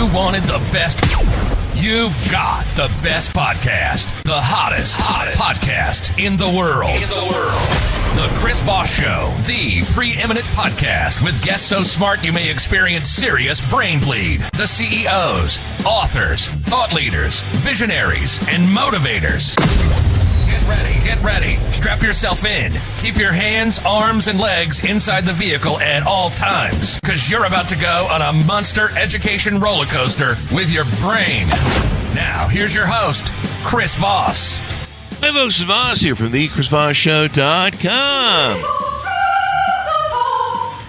you wanted the best, you've got the best podcast. The hottest podcast in the world. The Chris Voss Show, the preeminent podcast with guests so smart you may experience serious brain bleed. The CEOs, authors, thought leaders, visionaries, and motivators. Get ready. Strap yourself in. Keep your hands, arms, and legs inside the vehicle at all times, because you're about to go on a monster education roller coaster with your brain. Now, here's your host, Chris Voss. Hi, folks. Voss here from the ChrisVossShow.com.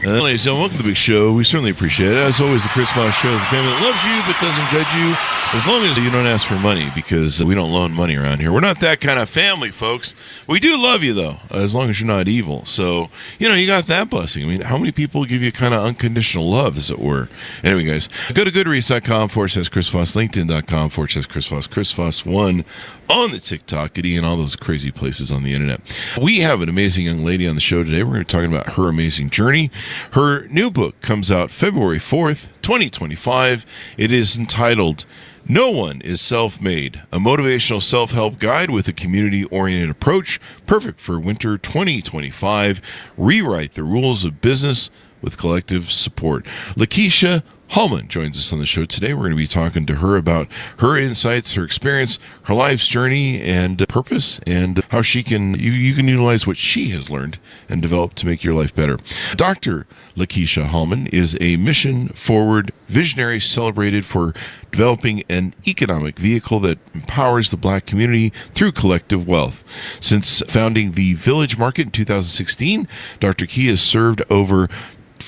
Ladies and gentlemen, welcome to the big show. We certainly appreciate it. As always, the Chris Voss Show is a family that loves you but doesn't judge you, as long as you don't ask for money, because we don't loan money around here. We're not that kind of family, folks. We do love you, though, as long as you're not evil. So, you got that blessing. I mean, how many people give you kind of unconditional love, as it were? Anyway, guys, go to goodreads.com/Chris Voss, LinkedIn.com/Chris Voss, Chris Voss1 on the TikTok, and all those crazy places on the internet. We have an amazing young lady on the show today. We're going to be talking about her amazing journey. Her new book comes out February 4th, 2025. It is entitled No One is Self-Made, a motivational self-help guide with a community-oriented approach, perfect for winter 2025. Rewrite the rules of business with collective support. Lakeysha Hallmon joins us on the show today. We're going to be talking to her about her insights, her experience, her life's journey, and purpose, and how she can you can utilize what she has learned and developed to make your life better. Dr. Lakeysha Hallmon is a mission-forward visionary celebrated for developing an economic vehicle that empowers the Black community through collective wealth. Since founding the Village Market in 2016, Dr. Key has served over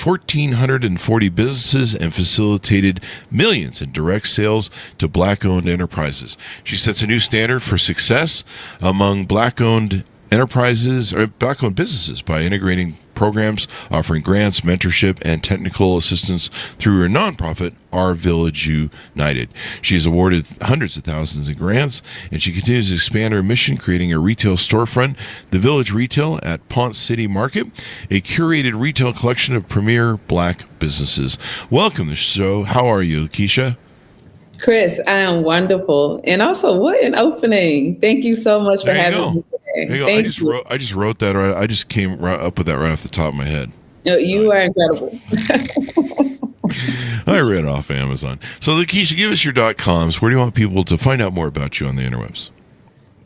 1,440 businesses and facilitated millions in direct sales to Black-owned enterprises. She sets a new standard for success among Black-owned enterprises or Black-owned businesses by integrating programs, offering grants, mentorship, and technical assistance through her nonprofit, Our Village United. She has awarded hundreds of thousands in grants, and she continues to expand her mission, creating a retail storefront, The Village Retail at Ponce City Market, a curated retail collection of premier Black businesses. Welcome to the show. How are you, Lakeysha? Chris, I am wonderful. And also, what an opening. Thank you so much for having me today. Thank you. I just wrote that right. I just came up with that right off the top of my head. No, you are incredible. I read off Amazon. So, Lakeysha, give us your .coms. Where do you want people to find out more about you on the interwebs?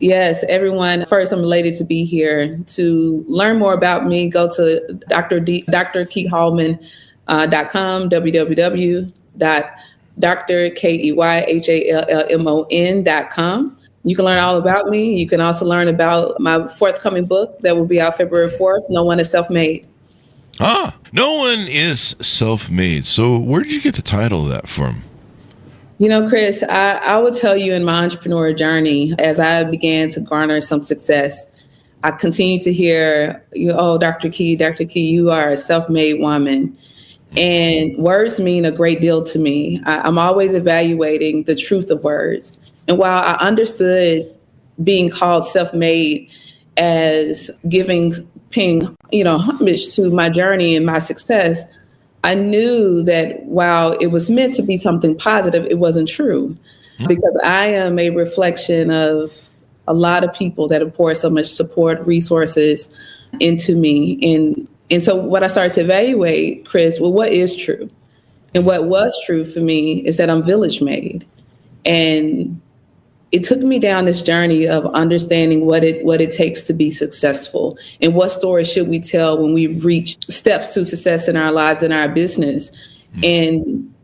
Yes, everyone. First, I'm elated to be here. To learn more about me, go to drkeyhallmon.com, www.drkeyhallmon.com. You can learn all about me. You can also learn about my forthcoming book that will be out February 4th, No One is Self-Made. No One is Self-Made. So where did you get the title of that from? Chris, I will tell you in my entrepreneurial journey, as I began to garner some success, I continue to hear, Dr. Key, you are a self-made woman. And words mean a great deal to me. I'm always evaluating the truth of words. And while I understood being called self-made as paying homage to my journey and my success, I knew that while it was meant to be something positive, it wasn't true. Because I am a reflection of a lot of people that have poured so much support, resources into me. And so what I started to evaluate, Chris, what is true? And what was true for me is that I'm village made. And it took me down this journey of understanding what it takes to be successful and what story should we tell when we reach steps to success in our lives and our business. And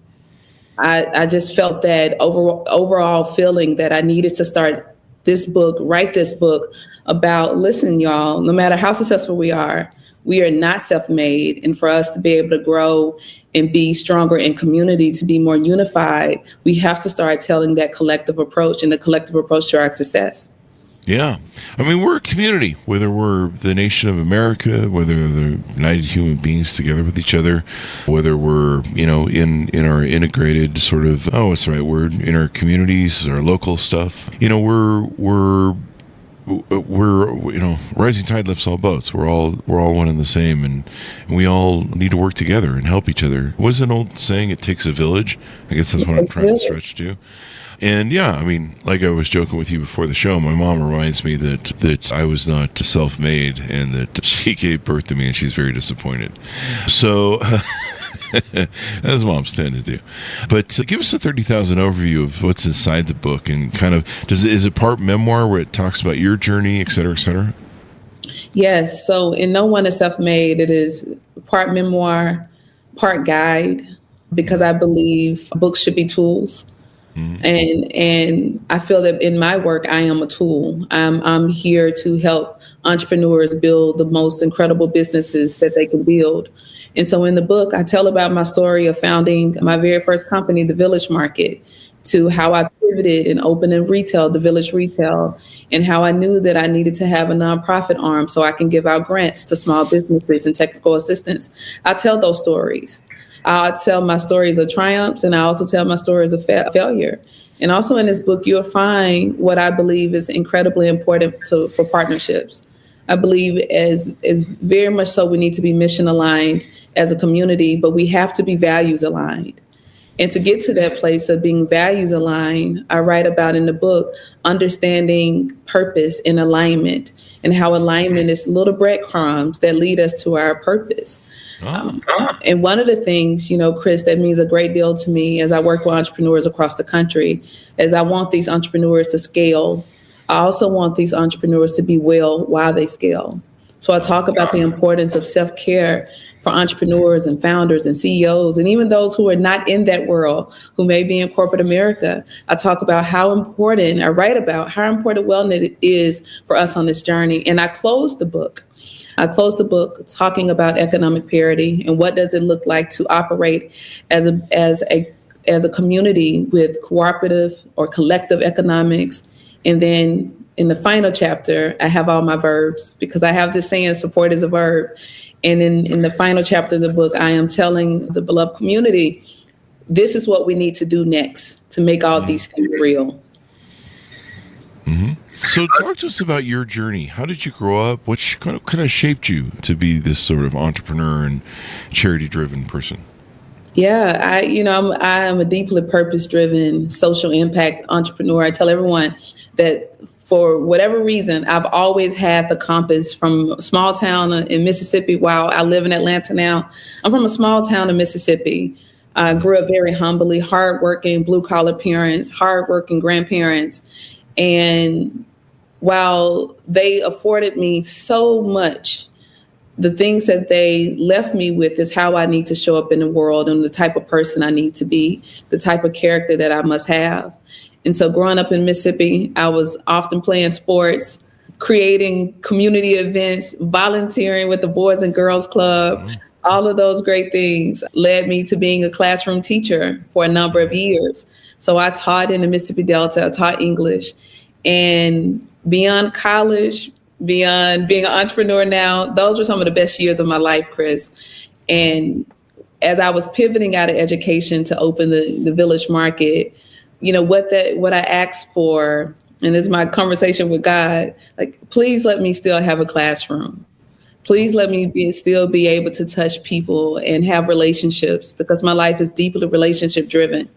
I just felt that overall feeling that I needed to write this book about, listen, y'all, no matter how successful we are not self-made. And for us to be able to grow and be stronger in community, to be more unified, we have to start telling that collective approach and the collective approach to our success. Yeah. I mean, we're a community, whether we're the nation of America, whether they're united human beings together with each other, whether we're, in our integrated sort of, what's the right word, in our communities, our local stuff. We're we're, rising tide lifts all boats. We're all one and the same, and we all need to work together and help each other. What's an old saying? It takes a village. I guess that's what I'm trying to stretch to. And yeah, I mean, like I was joking with you before the show, my mom reminds me that I was not self-made and that she gave birth to me and she's very disappointed. So, as moms tend to do. But give us a 30,000 overview of what's inside the book and kind of, is it part memoir where it talks about your journey, et cetera, et cetera? Yes. So in No One is Self-Made, it is part memoir, part guide, because I believe books should be tools. And I feel that in my work, I am a tool. I'm here to help entrepreneurs build the most incredible businesses that they can build. And so in the book, I tell about my story of founding my very first company, the Village Market, to how I pivoted and opened in retail, the Village Retail, and how I knew that I needed to have a nonprofit arm so I can give out grants to small businesses and technical assistance. I tell those stories. I tell my stories of triumphs, and I also tell my stories of failure. And also in this book, you'll find what I believe is incredibly important for partnerships. I believe as very much so we need to be mission aligned as a community, but we have to be values aligned. And to get to that place of being values aligned, I write about in the book understanding purpose and alignment, and how alignment is little breadcrumbs that lead us to our purpose. And one of the things, Chris, that means a great deal to me as I work with entrepreneurs across the country is I want these entrepreneurs to scale. I also want these entrepreneurs to be well while they scale. So I talk about the importance of self-care for entrepreneurs and founders and CEOs, and even those who are not in that world, who may be in corporate America. I talk about I write about how important wellness is for us on this journey. And I close the book talking about economic parity and what does it look like to operate as a community with cooperative or collective economics. And then in the final chapter, I have all my verbs, because I have this saying, support is a verb. And in the final chapter of the book, I am telling the beloved community, this is what we need to do next to make all these things real. Mm-hmm. So talk to us about your journey. How did you grow up? What kind of shaped you to be this sort of entrepreneur and charity-driven person? Yeah, I am a deeply purpose-driven social impact entrepreneur. I tell everyone that for whatever reason, I've always had the compass from a small town in Mississippi. While I live in Atlanta now, I'm from a small town in Mississippi. I grew up very humbly, hardworking, blue-collar parents, hardworking grandparents. And while they afforded me so much, the things that they left me with is how I need to show up in the world and the type of person I need to be, the type of character that I must have. And so growing up in Mississippi, I was often playing sports, creating community events, volunteering with the Boys and Girls Club. Mm-hmm. All of those great things led me to being a classroom teacher for a number of years. So I taught in the Mississippi Delta, I taught English. And beyond college, beyond being an entrepreneur now, those were some of the best years of my life, Chris. And as I was pivoting out of education to open the Village Market, what I asked for, and this is my conversation with God, like, please let me still have a classroom. Please let me still be able to touch people and have relationships, because my life is deeply relationship driven.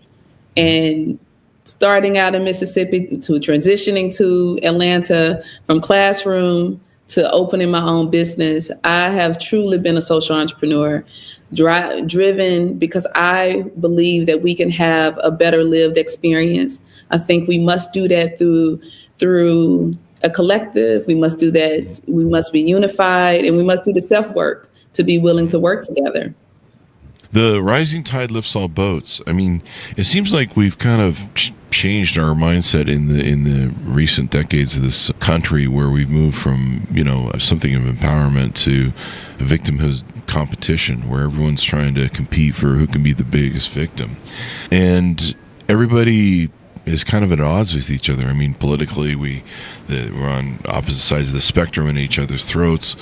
And starting out in Mississippi to transitioning to Atlanta, from classroom to opening my own business, I have truly been a social entrepreneur, driven because I believe that we can have a better lived experience. I think we must do that through a collective. We must do that. We must be unified, and we must do the self-work to be willing to work together. The rising tide lifts all boats. I mean, it seems like we've kind of changed our mindset in the recent decades of this country, where we've moved from, something of empowerment to victimhood competition, where everyone's trying to compete for who can be the biggest victim. And everybody is kind of at odds with each other. I mean, politically, we're on opposite sides of the spectrum in each other's throats.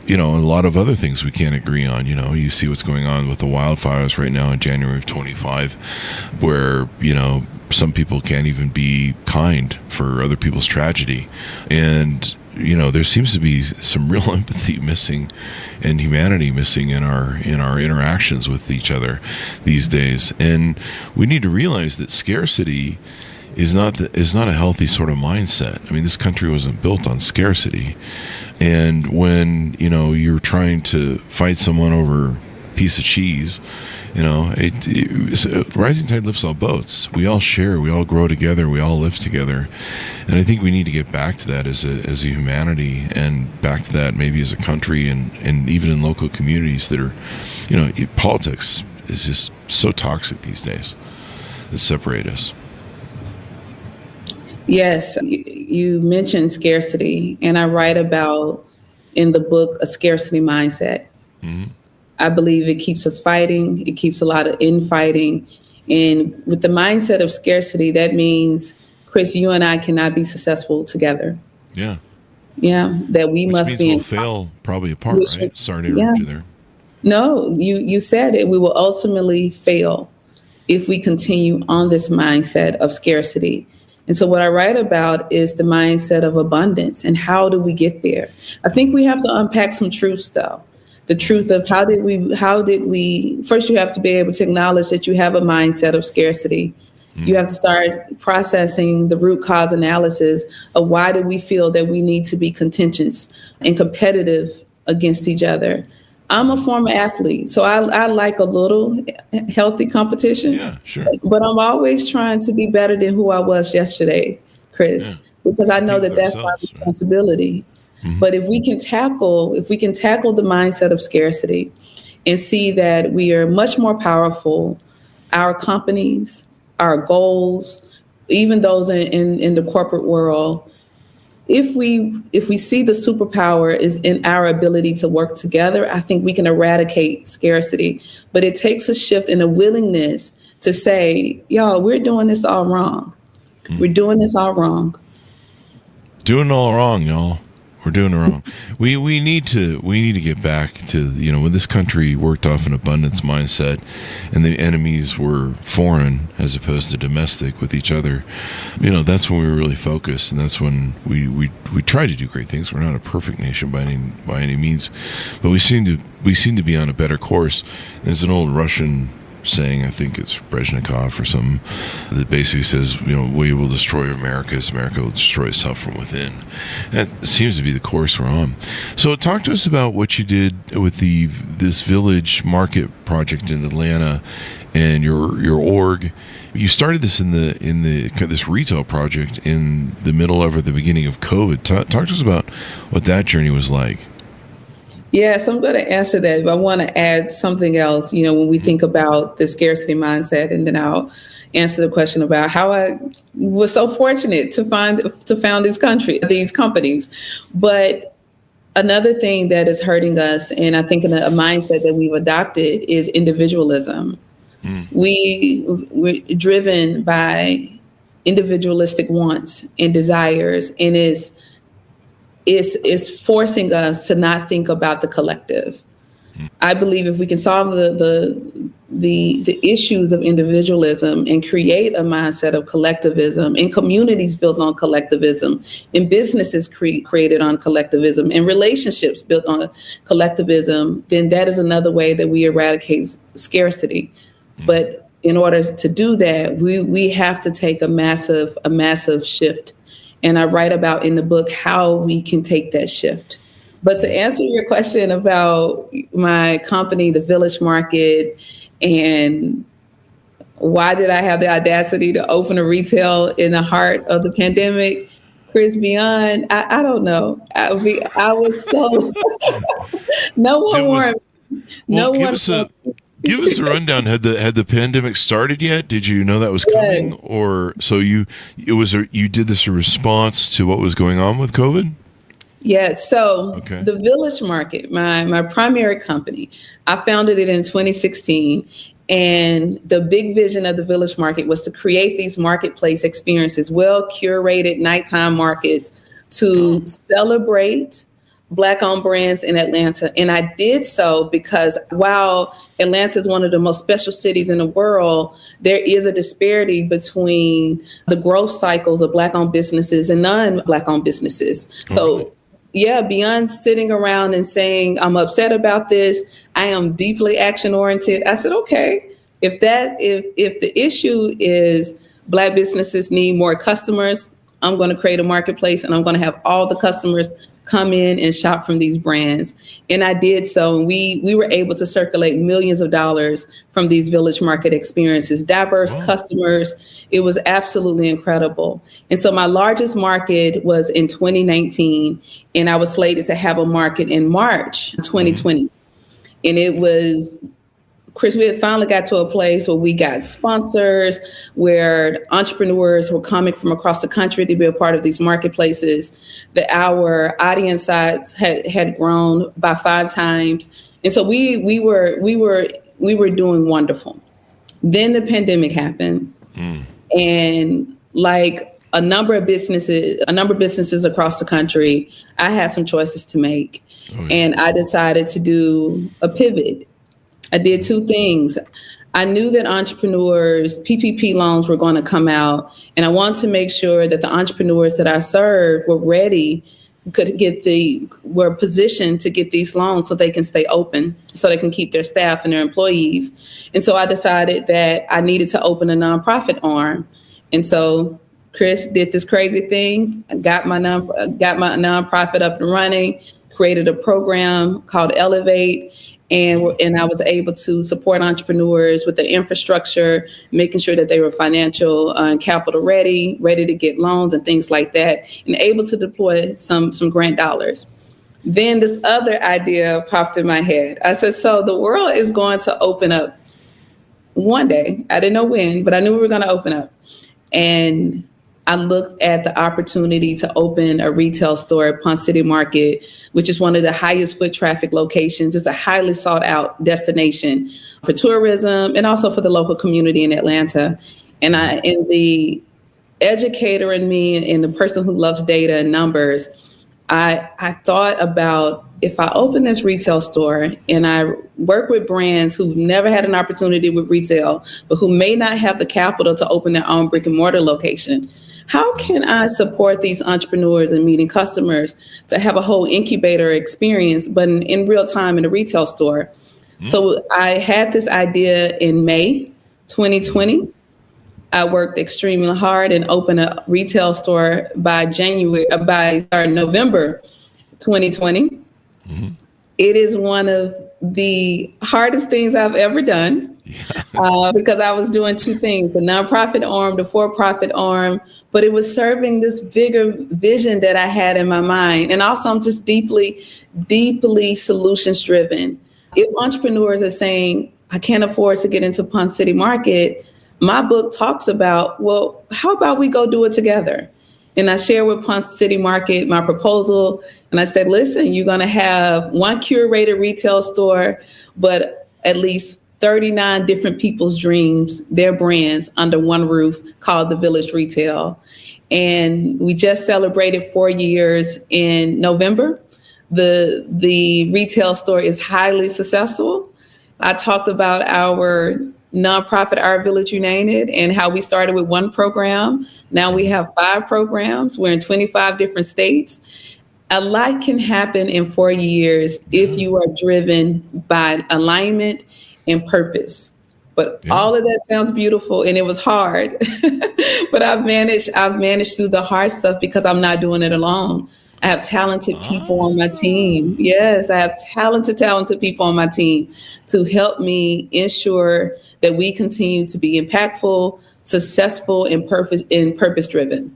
A lot of other things we can't agree on. You see what's going on with the wildfires right now in January of 25, where, some people can't even be kind for other people's tragedy. And there seems to be some real empathy missing and humanity missing in our interactions with each other these days. And we need to realize that scarcity is not a healthy sort of mindset. I mean, this country wasn't built on scarcity. And when, you're trying to fight someone over a piece of cheese, rising tide lifts all boats. We all share, we all grow together, we all live together. And I think we need to get back to that as a humanity, and back to that maybe as a country, and even in local communities that are, politics is just so toxic these days. It separates us. Yes, you mentioned scarcity, and I write about in the book a scarcity mindset. Mm-hmm. I believe it keeps us fighting. It keeps a lot of infighting. And with the mindset of scarcity, that means, Chris, you and I cannot be successful together. Yeah. Yeah, that we Which must means be we'll fail probably apart, right? Sorry to interrupt you there. No, you said it. We will ultimately fail if we continue on this mindset of scarcity. And so what I write about is the mindset of abundance, and how do we get there? I think we have to unpack some truths, though. The truth of how did we, first you have to be able to acknowledge that you have a mindset of scarcity. You have to start processing the root cause analysis of why do we feel that we need to be contentious and competitive against each other. I'm a former athlete, so I like a little healthy competition. Yeah, sure. But I'm always trying to be better than who I was yesterday, Chris, because I know that that's my responsibility. Right? Mm-hmm. But if we can tackle the mindset of scarcity and see that we are much more powerful, our companies, our goals, even those in the corporate world, if we see the superpower is in our ability to work together, I think we can eradicate scarcity. But it takes a shift in a willingness to say, y'all, we're doing this all wrong. Mm-hmm. We're doing this all wrong. Doing all wrong, y'all. We're doing it wrong. We need to get back to, when this country worked off an abundance mindset and the enemies were foreign as opposed to domestic with each other. That's when we were really focused, and that's when we tried to do great things. We're not a perfect nation by any means, but we seem to be on a better course. There's an old Russian saying, I think it's Brezhnev or something, that basically says, we will destroy America as America will destroy itself from within. That seems to be the course we're on. So talk to us about what you did with this village market project in Atlanta and your org. You started this in this retail project in the middle of or the beginning of COVID. Talk to us about what that journey was like. Yes, I'm going to answer that, but I want to add something else, when we think about the scarcity mindset, and then I'll answer the question about how I was so fortunate to found these companies. But another thing that is hurting us, and I think in a mindset that we've adopted, is individualism. We're driven by individualistic wants and desires, and is forcing us to not think about the collective. I believe if we can solve the issues of individualism and create a mindset of collectivism, in communities built on collectivism, in businesses created on collectivism, in relationships built on collectivism, then that is another way that we eradicate scarcity. But in order to do that, we have to take a massive shift. And I write about in the book how we can take that shift. But to answer your question about my company, the Village Market, and why did I have the audacity to open a retail in the heart of the pandemic, Chris, beyond, I don't know. I was so, no one warned me. No one. Give us a rundown. Had the pandemic started yet? Did you know that was coming, or so you did this in response to what was going on with COVID? Yeah. So The Village Market, my primary company, I founded it in 2016, and the big vision of the Village Market was to create these marketplace experiences, well curated nighttime markets to celebrate Black-owned brands in Atlanta. And I did so because while Atlanta is one of the most special cities in the world, there is a disparity between the growth cycles of Black-owned businesses and non-Black-owned businesses. So beyond sitting around and saying, I'm upset about this, I am deeply action oriented. I said, okay, if the issue is Black businesses need more customers, I'm going to create a marketplace and I'm going to have all the customers come in and shop from these brands. And I did so. And we were able to circulate millions of dollars from these village market experiences, diverse customers. It was absolutely incredible. And so my largest market was in 2019, and I was slated to have a market in March 2020. And it was, Chris, we had finally got to a place where we got sponsors, where entrepreneurs were coming from across the country to be a part of these marketplaces, that our audience size had grown by 5 times. And so we were doing wonderful. Then the pandemic happened. And like a number of businesses across the country, I had some choices to make. And I decided to do a pivot. I did 2 things. I knew that entrepreneurs, PPP loans were going to come out, and I wanted to make sure that the entrepreneurs that I served were ready, were positioned to get these loans so they can stay open, so they can keep their staff and their employees. And so I decided that I needed to open a nonprofit arm. And so Chris did this crazy thing. I got my nonprofit up and running, created a program called Elevate. And I was able to support entrepreneurs with the infrastructure, making sure that they were financial and capital ready to get loans and things like that, and able to deploy some grant dollars. Then this other idea popped in my head. I said, so the world is going to open up one day. I didn't know when, but I knew we were going to open up. And I looked at the opportunity to open a retail store at Ponce City Market, which is one of the highest foot traffic locations. It's a highly sought out destination for tourism and also for the local community in Atlanta. And the educator in me and the person who loves data and numbers, I thought about, if I open this retail store and I work with brands who've never had an opportunity with retail, but who may not have the capital to open their own brick and mortar location, how can I support these entrepreneurs and meeting customers to have a whole incubator experience, but in real time in a retail store? So I had this idea in May 2020. I worked extremely hard and opened a retail store by November 2020. It is one of the hardest things I've ever done. Because I was doing 2 things, the nonprofit arm, the for-profit arm, but it was serving this bigger vision that I had in my mind. And also I'm just deeply, deeply solutions driven. If entrepreneurs are saying, I can't afford to get into Ponce City Market, my book talks about, well, how about we go do it together? And I shared with Ponce City Market my proposal. And I said, listen, you're going to have one curated retail store, but at least 39 different people's dreams, their brands under one roof called The Village Retail. And we just celebrated 4 years in November. The retail store is highly successful. I talked about our nonprofit, Our Village United, and how we started with 1 program. Now we have 5 programs. We're in 25 different states. A lot can happen in 4 years if you are driven by alignment and purpose. But all of that sounds beautiful, and it was hard. But I've managed through the hard stuff because I'm not doing it alone. I have talented people on my team. Yes, I have talented people on my team to help me ensure that we continue to be impactful, successful, and purpose driven.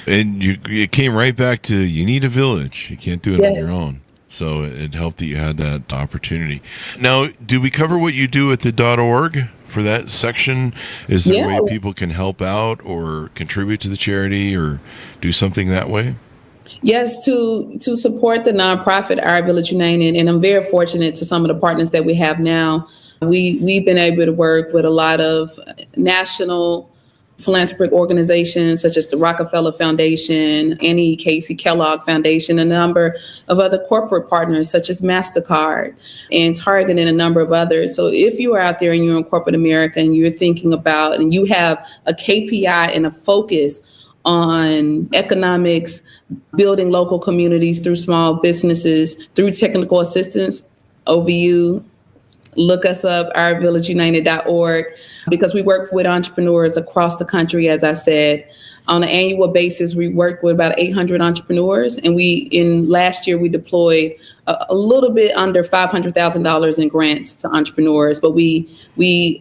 And it came right back to, you need a village. You can't do it on your own. So it helped that you had that opportunity. Now, do we cover what you do at the .org for that section? Is there a way people can help out or contribute to the charity or do something that way? Yes, to support the nonprofit Our Village United, and I'm very fortunate to some of the partners that we have now. We've been able to work with a lot of national philanthropic organizations such as the Rockefeller Foundation, Annie Casey Kellogg Foundation, a number of other corporate partners such as MasterCard and Target and a number of others. So if you are out there and you're in corporate America and you're thinking about, and you have a KPI and a focus on economics, building local communities through small businesses, through technical assistance. OVU, look us up, ourvillageunited.org, because we work with entrepreneurs across the country, as I said. On an annual basis, we work with about 800 entrepreneurs, and last year we deployed a little bit under $500,000 in grants to entrepreneurs. But we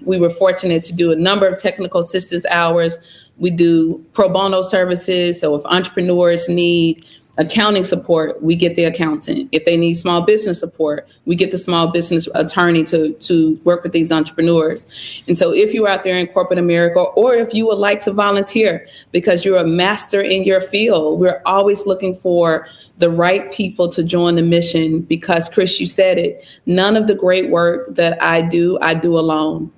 were fortunate to do a number of technical assistance hours. We do pro bono services. So if entrepreneurs need accounting support, we get the accountant. If they need small business support, we get the small business attorney to work with these entrepreneurs. And so if you're out there in corporate America, or if you would like to volunteer because you're a master in your field, we're always looking for the right people to join the mission, because Chris, you said it, none of the great work that I do alone.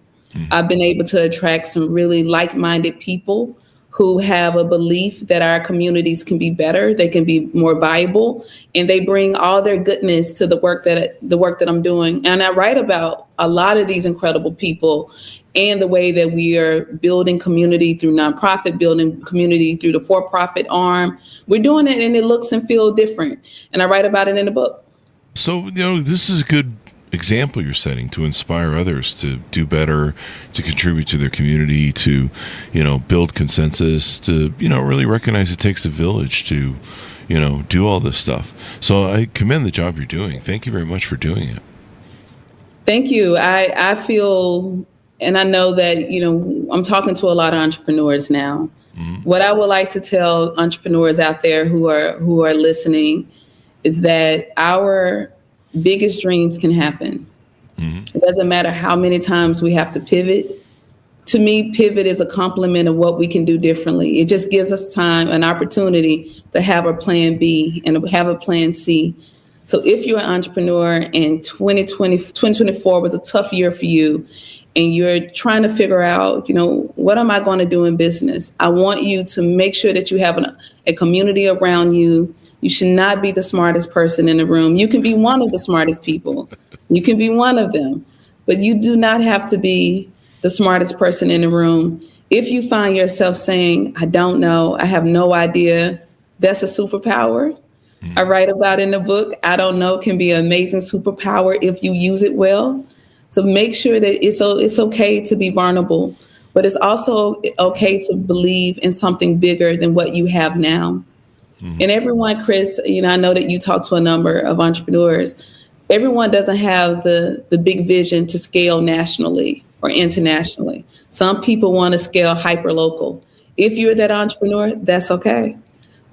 I've been able to attract some really like-minded people who have a belief that our communities can be better, they can be more viable, and they bring all their goodness to the work that I'm doing. And I write about a lot of these incredible people and the way that we are building community through nonprofit, building community through the for-profit arm. We're doing it and it looks and feels different. And I write about it in the book. So, this is a good example you're setting to inspire others to do better, to contribute to their community, to, build consensus, to, really recognize it takes a village to, do all this stuff. So I commend the job you're doing. Thank you very much for doing it. Thank you. I feel, and I know that, I'm talking to a lot of entrepreneurs now. Mm-hmm. What I would like to tell entrepreneurs out there who are listening is that our biggest dreams can happen. Mm-hmm. It doesn't matter how many times we have to pivot. To me, pivot is a complement of what we can do differently. It just gives us time, an opportunity to have a plan B and have a plan C. So if you're an entrepreneur and 2024 was a tough year for you, and you're trying to figure out, what am I going to do in business? I want you to make sure that you have a community around you. You should not be the smartest person in the room. You can be one of the smartest people. You can be one of them, but you do not have to be the smartest person in the room. If you find yourself saying, I don't know, I have no idea, that's a superpower. Mm-hmm. I write about in the book, I don't know can be an amazing superpower if you use it well. So make sure that it's okay to be vulnerable, but it's also okay to believe in something bigger than what you have now. Mm-hmm. And everyone, Chris, I know that you talk to a number of entrepreneurs. Everyone doesn't have the big vision to scale nationally or internationally. Some people want to scale hyper local. If you're that entrepreneur, that's okay.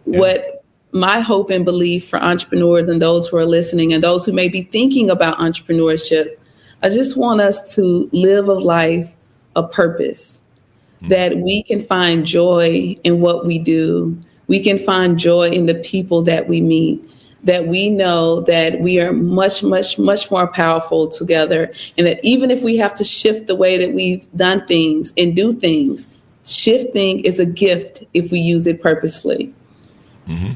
Yeah. What my hope and belief for entrepreneurs and those who are listening and those who may be thinking about entrepreneurship, I just want us to live a life of purpose, that we can find joy in what we do. We can find joy in the people that we meet, that we know that we are much, much, much more powerful together. And that even if we have to shift the way that we've done things and do things, shifting is a gift if we use it purposely. Mm-hmm.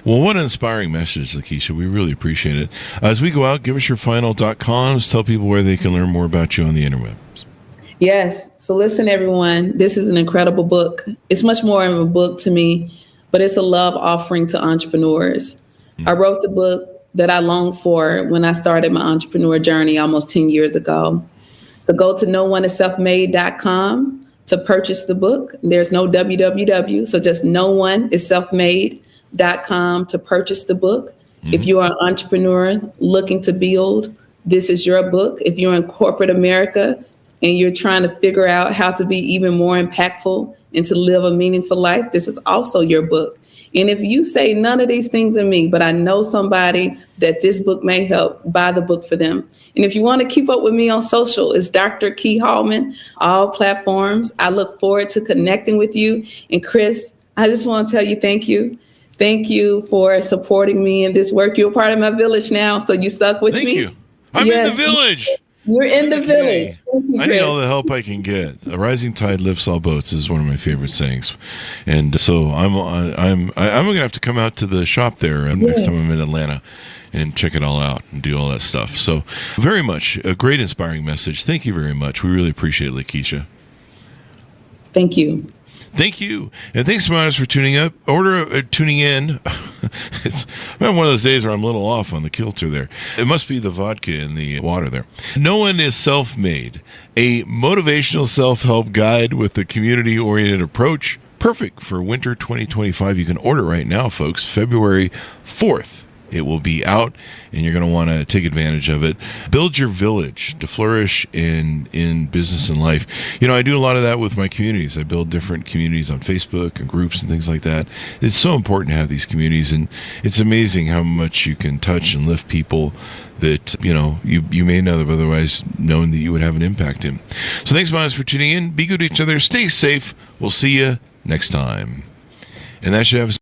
Well, what an inspiring message, Lakeysha. We really appreciate it. As we go out, give us your final.coms. Tell people where they can learn more about you on the interwebs. Yes. So listen, everyone, this is an incredible book. It's much more of a book to me, but it's a love offering to entrepreneurs. Mm-hmm. I wrote the book that I longed for when I started my entrepreneur journey almost 10 years ago. So go to nooneisselfmade.com to purchase the book. There's no www, so just nooneisselfmade.com to purchase the book. Mm-hmm. If you are an entrepreneur looking to build, this is your book. If you're in corporate America and you're trying to figure out how to be even more impactful and to live a meaningful life, this is also your book. And if you say none of these things are me, but I know somebody that this book may help, buy the book for them. And if you want to keep up with me on social, it's Dr. Key Hallmon, all platforms. I look forward to connecting with you. And Chris, I just want to tell you thank you. Thank you for supporting me in this work. You're part of my village now, so you stuck with me. Thank you. I'm in the village. You're in the village. Thank you, I need all the help I can get. A rising tide lifts all boats is one of my favorite sayings, and so I'm going to have to come out to the shop there next time I'm in Atlanta and check it all out and do all that stuff. So very much a great inspiring message. Thank you very much. We really appreciate it, Lakeysha. Thank you. Thank you. And thanks, Miles, for tuning in. It's one of those days where I'm a little off on the kilter there. It must be the vodka in the water there. No one is self-made. A motivational self-help guide with a community-oriented approach. Perfect for winter 2025. You can order right now, folks. February 4th. It will be out, and you're going to want to take advantage of it. Build your village to flourish in business and life. You know, I do a lot of that with my communities. I build different communities on Facebook and groups and things like that. It's so important to have these communities, and it's amazing how much you can touch and lift people that, you know, you may not have otherwise known that you would have an impact in. So thanks, Miles, for tuning in. Be good to each other. Stay safe. We'll see you next time. And that should have